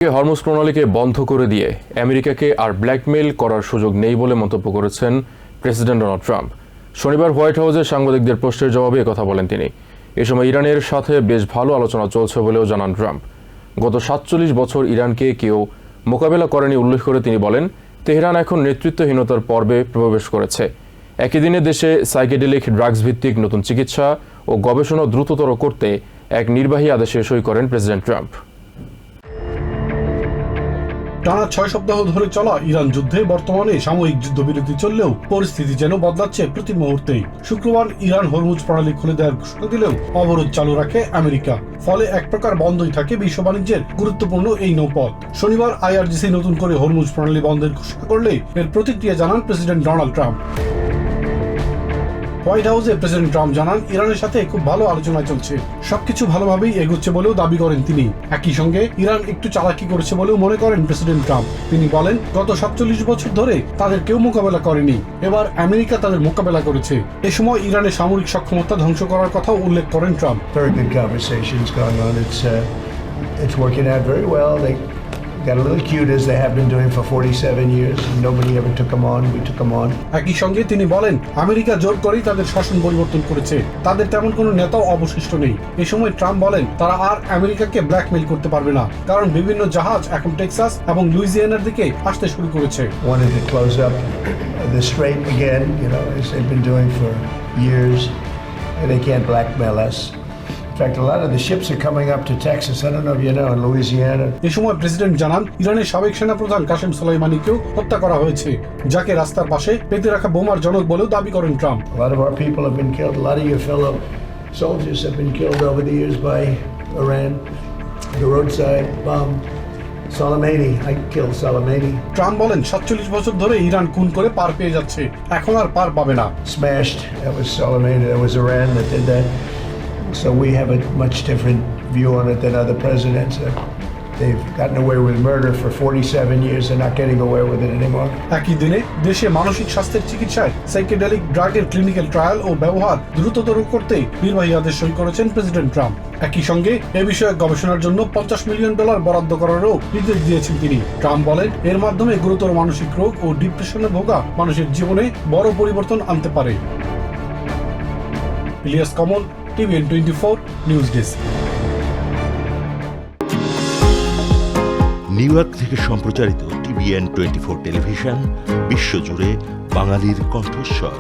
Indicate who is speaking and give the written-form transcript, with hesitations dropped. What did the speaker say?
Speaker 1: Hormuz প্রণালীকে বন্ধ করে দিয়ে আমেরিকাকে আর ব্ল্যাকমেইল করার সুযোগ নেই বলে মন্তব্য করেছেন প্রেসিডেন্ট ডোনাল্ড ট্রাম্প। শনিবার হোয়াইট হাউসে সাংবাদিকদের প্রশ্নের জবাবে একথা বলেন তিনি। এ সময় ইরানের সাথে বেশ ভালো আলোচনা চলছে বলেও জানান ট্রাম্প। গত ৪৭ বছর ইরানকে কেউ মোকাবেলা করেনি উল্লেখ করে তিনি বলেন, তেহরান এখন নেতৃত্বহীনতার পর্বে প্রবেশ করেছে। একই দিনে দেশে সাইকেডেলিক ড্রাগস ভিত্তিক নতুন চিকিৎসা ও গবেষণা দ্রুততর করতে এক নির্বাহী আদেশে সই করেন প্রেসিডেন্ট ট্রাম্প।
Speaker 2: টানা ৬ সপ্তাহ ধরে চলা ইরান যুদ্ধে বর্তমানে সাময়িক যুদ্ধবিরতি চললেও পরিস্থিতি যেন বদলাচ্ছে প্রতি মুহূর্তেই। শুক্রবার ইরান হরমুজ প্রণালী খুলে দেওয়ার ঘোষণা দিলেও অবরোধ চালু রাখে আমেরিকা। ফলে এক প্রকার বন্ধই থাকে বিশ্ব বাণিজ্যের গুরুত্বপূর্ণ এই নৌপথ। শনিবার আইআরজিসি নতুন করে হরমুজ প্রণালী বন্ধের ঘোষণা করলে এর প্রতিক্রিয়া জানান প্রেসিডেন্ট ডোনাল্ড ট্রাম্প। হোয়াইট হাউসে প্রেসিডেন্ট ট্রাম্প জানান, ইরানের সাথে খুব ভালো আলোচনা চলছে, সবকিছু ভালোভাবেই এগোচ্ছে বলেও দাবি করেন তিনি। একই সঙ্গে ইরান একটু চালাকি করেছে বলেও মনে করেন প্রেসিডেন্ট ট্রাম্প। তিনি বলেন, গত ৪৭ বছর ধরে তাদের কেউ মোকাবেলা করেনি, এবার আমেরিকা তাদের মোকাবেলা করেছে। এ সময় ইরানের সামরিক সক্ষমতা ধ্বংস করার কথাও উল্লেখ করেন Trump.
Speaker 3: It's working out very well. They got a little cute as they have been doing for 47 years. Nobody ever took them on. We took them on.
Speaker 2: একই সঙ্গে তিনি বলেন, আমেরিকা জোর করেই তাদের শাসন পরিবর্তন করেছে, তাদের তেমন কোনো নেতাও অবশিষ্ট নেই। এ সময় ট্রাম্প বলেন, তারা আর আমেরিকাকে ব্ল্যাকমেইল করতে পারবে না, কারণ বিভিন্ন জাহাজ এখন টেক্সাস এবং লুইজিয়ানার দিকে আসতে শুরু করেছে।
Speaker 3: Wanted to close up the strait again, as they've been doing for years. And they can't blackmail us. In fact, a lot of the ships are coming up to Texas. I don't know if you know, in Louisiana.
Speaker 2: এই সময় president জানান, ইরানের সাবেক সেনাপ্রধান কাসেম সোলাইমানিকেও হত্যা করা হয়েছে, যাকে রাস্তার পাশে পেতে রাখা বোমার জনক বলেও দাবি করেন Trump.
Speaker 3: A lot of our people have been killed. A lot of your fellow soldiers have been killed over the years by Iran. The roadside bomb. Soleimani, I killed Soleimani.
Speaker 2: Trump বলেন, ৪৭ বছর ধরে Iran খুন করে পার পেয়ে যাচ্ছে, এখন আর পার পাবে না।
Speaker 3: Smashed. That was Soleimani. That was Iran that did that. So we have a much different view on it than other presidents. They've gotten away with murder for 47 years. They're not getting away with it anymore.
Speaker 2: একই দিনে দেশে মানসিক স্বাস্থ্যের চিকিৎসায় psychedelic ড্রাগের clinical trial ও ব্যবহার দ্রুততর করতে নির্বাহী আদেশ সই করেছেন প্রেসিডেন্ট ট্রাম্প। একই সঙ্গে এ বিষয়ে গবেষণার জন্য $50 মিলিয়ন বরাদ্দ করারও নির্দেশ দিয়েছেন তিনি। ট্রাম্প বলেন, এর মাধ্যমে গুরুতর মানসিক রোগ ও ডিপ্রেশনে ভোগা মানুষের জীবনে বড় পরিবর্তন আনতে পারে। ইলিয়াস কমল, TVN 24 news desk.
Speaker 4: New York থেকে সম্প্রচারিত TVN 24 টেলিভিশন বিশ্বজুড়ে বাঙালির কণ্ঠস্বর।